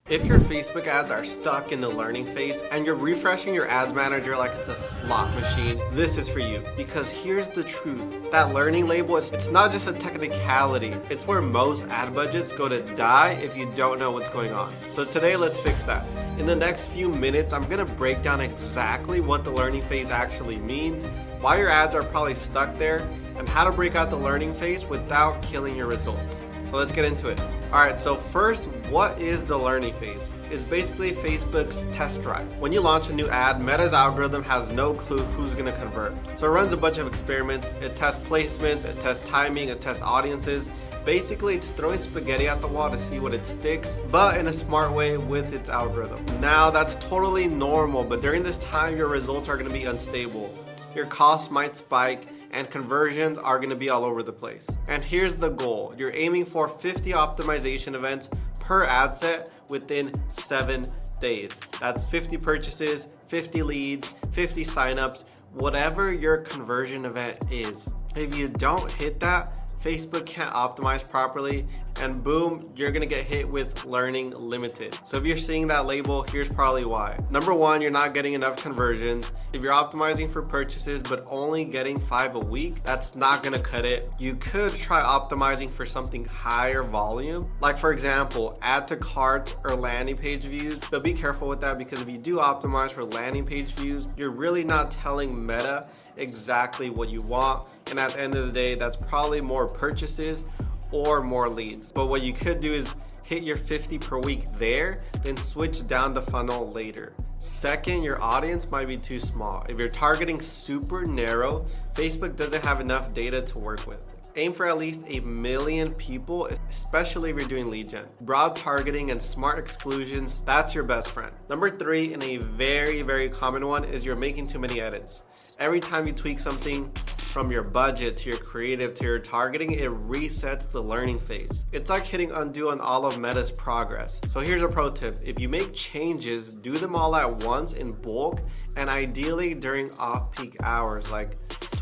If your Facebook ads are stuck in the learning phase and you're refreshing your ads manager like it's a slot machine, this is for you. Because here's the truth. That learning label, it's not just a technicality. It's where most ad budgets go to die if you don't know what's going on. So today, let's fix that. In the next few minutes, I'm gonna break down exactly what the learning phase actually means, why your ads are probably stuck there, and how to break out the learning phase without killing your results. So let's get into it. Alright, so first, what is the learning phase? It's basically Facebook's test drive. When you launch a new ad, Meta's algorithm has no clue who's going to convert. So it runs a bunch of experiments, it tests placements, it tests timing, it tests audiences. Basically, it's throwing spaghetti at the wall to see what it sticks, but in a smart way with its algorithm. Now, that's totally normal, but during this time, your results are going to be unstable. Your costs might spike, and conversions are going to be all over the place. And here's the goal. You're aiming for 50 optimization events per ad set within 7 days. That's 50 purchases, 50 leads, 50 signups, whatever your conversion event is. If you don't hit that, Facebook can't optimize properly, and boom, you're gonna get hit with learning limited. So if you're seeing that label, here's probably why. Number one, you're not getting enough conversions. If you're optimizing for purchases but only getting 5 a week, that's not gonna cut it. You could try optimizing for something higher volume, like for example, add to cart or landing page views, but be careful with that because if you do optimize for landing page views, you're really not telling Meta exactly what you want. And at the end of the day, that's probably more purchases or more leads. But what you could do is hit your 50 per week there, then switch down the funnel later. Second, your audience might be too small. If you're targeting super narrow, Facebook doesn't have enough data to work with. Aim for at least 1 million people, especially if you're doing lead gen. Broad targeting and smart exclusions, that's your best friend. Number 3, and a very, very common one, is you're making too many edits. Every time you tweak something, from your budget to your creative to your targeting, it resets the learning phase. It's like hitting undo on all of Meta's progress. So here's a pro tip. If you make changes, do them all at once in bulk, and ideally during off-peak hours like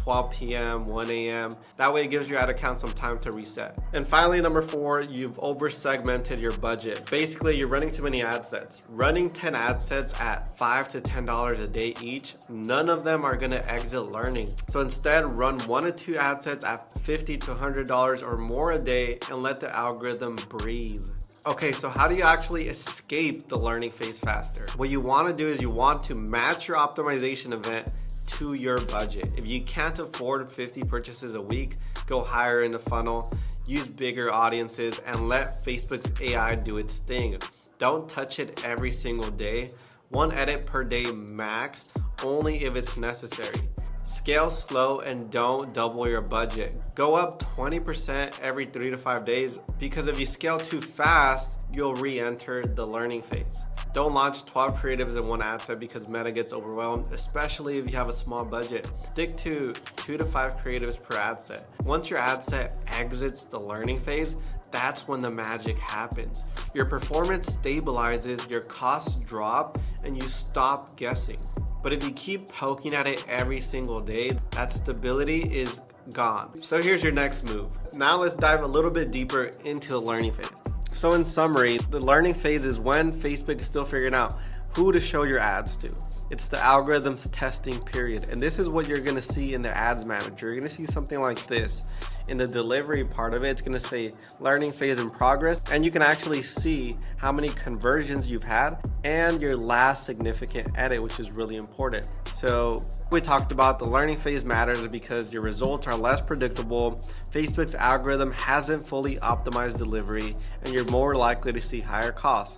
12 p.m., 1 a.m. That way it gives your ad account some time to reset. And finally, number 4, you've over-segmented your budget. Basically, you're running too many ad sets. Running 10 ad sets at $5 to $10 a day each, none of them are gonna exit learning. So instead, run 1 to 2 ad sets at $50 to $100 or more a day and let the algorithm breathe. Okay, so how do you actually escape the learning phase faster? What you want to do is you want to match your optimization event to your budget. If you can't afford 50 purchases a week, go higher in the funnel, use bigger audiences, and let Facebook's AI do its thing. Don't touch it every single day. 1 edit per day max, only if it's necessary. Scale slow and don't double your budget. Go up 20% every 3 to 5 days because if you scale too fast, you'll re-enter the learning phase. Don't launch 12 creatives in 1 ad set because Meta gets overwhelmed, especially if you have a small budget. Stick to 2 to 5 creatives per ad set. Once your ad set exits the learning phase, that's when the magic happens. Your performance stabilizes, your costs drop, and you stop guessing. But if you keep poking at it every single day, that stability is gone. So here's your next move. Now let's dive a little bit deeper into the learning phase. So in summary, the learning phase is when Facebook is still figuring out who to show your ads to. It's the algorithm's testing period. And this is what you're gonna see in the ads manager. You're gonna see something like this. In the delivery part of it, it's gonna say learning phase in progress, and you can actually see how many conversions you've had and your last significant edit, which is really important. So we talked about the learning phase matters because your results are less predictable, Facebook's algorithm hasn't fully optimized delivery, and you're more likely to see higher costs.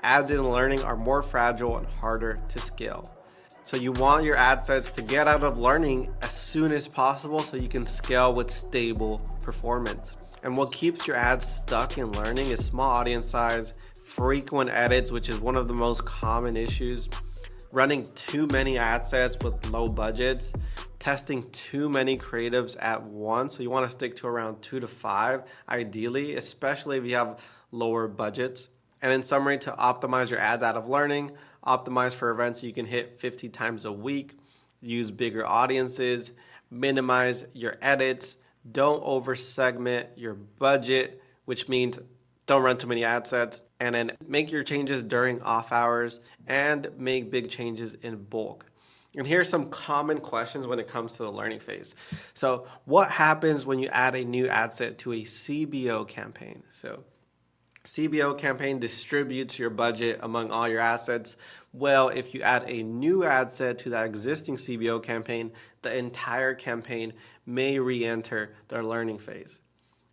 Ads in learning are more fragile and harder to scale. So you want your ad sets to get out of learning as soon as possible so you can scale with stable performance. And what keeps your ads stuck in learning is small audience size, frequent edits, which is one of the most common issues, running too many ad sets with low budgets, testing too many creatives at once. So you want to stick to around 2 to 5 ideally, especially if you have lower budgets. And in summary, to optimize your ads out of learning, optimize for events you can hit 50 times a week, use bigger audiences, minimize your edits, don't over segment your budget, which means Don't run too many ad sets. And then make your changes during off hours and make big changes in bulk. And here are some common questions when it comes to the learning phase. So what happens when you add a new ad set to a CBO campaign? So CBO campaign distributes your budget among all your assets. Well, if you add a new ad set to that existing CBO campaign, the entire campaign may re-enter their learning phase,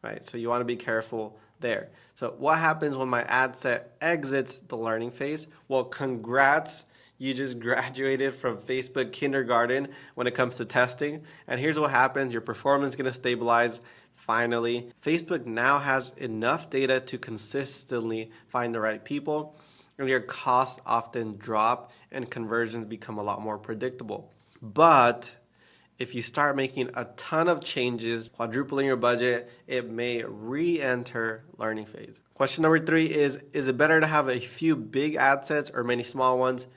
right? So you want to be careful there. So what happens when my ad set exits the learning phase? Well, congrats. You just graduated from Facebook kindergarten when it comes to testing. And here's what happens. Your performance is going to stabilize. Finally, Facebook now has enough data to consistently find the right people, and your costs often drop and conversions become a lot more predictable. But if you start making a ton of changes, quadrupling your budget, it may re-enter learning phase. Question number 3 is it better to have a few big ad sets or many small ones?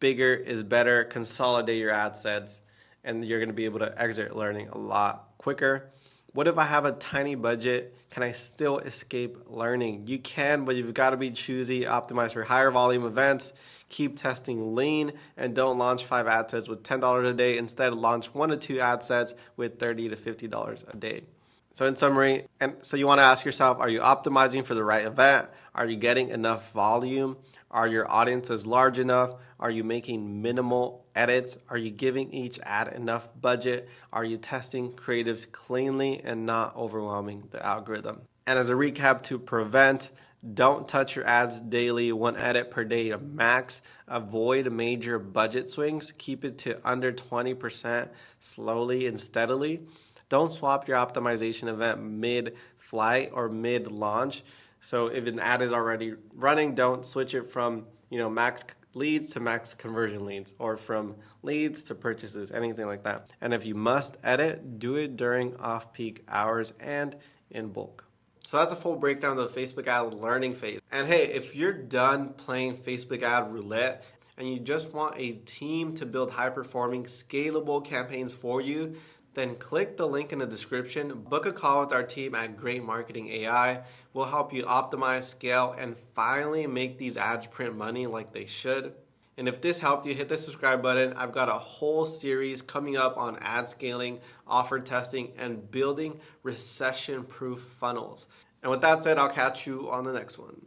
Bigger is better. Consolidate your ad sets and you're going to be able to exit learning a lot quicker. What if I have a tiny budget? Can I still escape learning? You can, but you've got to be choosy, optimize for higher volume events, keep testing lean, and don't launch 5 ad sets with $10 a day. Instead, launch 1 to 2 ad sets with $30 to $50 a day. So in summary, so you want to ask yourself, are you optimizing for the right event? Are you getting enough volume? Are your audiences large enough? Are you making minimal edits? Are you giving each ad enough budget? Are you testing creatives cleanly and not overwhelming the algorithm? And as a recap to prevent, don't touch your ads daily, 1 edit per day max. Avoid major budget swings. Keep it to under 20% slowly and steadily. Don't swap your optimization event mid-flight or mid-launch. So if an ad is already running, don't switch it from max leads to max conversion leads or from leads to purchases, anything like that. And if you must edit, do it during off-peak hours and in bulk. So that's a full breakdown of the Facebook ad learning phase. And hey, if you're done playing Facebook ad roulette and you just want a team to build high-performing, scalable campaigns for you, then click the link in the description, book a call with our team at Great Marketing AI. We'll help you optimize, scale, and finally make these ads print money like they should. And if this helped you, hit the subscribe button. I've got a whole series coming up on ad scaling, offer testing, and building recession-proof funnels. And with that said, I'll catch you on the next one.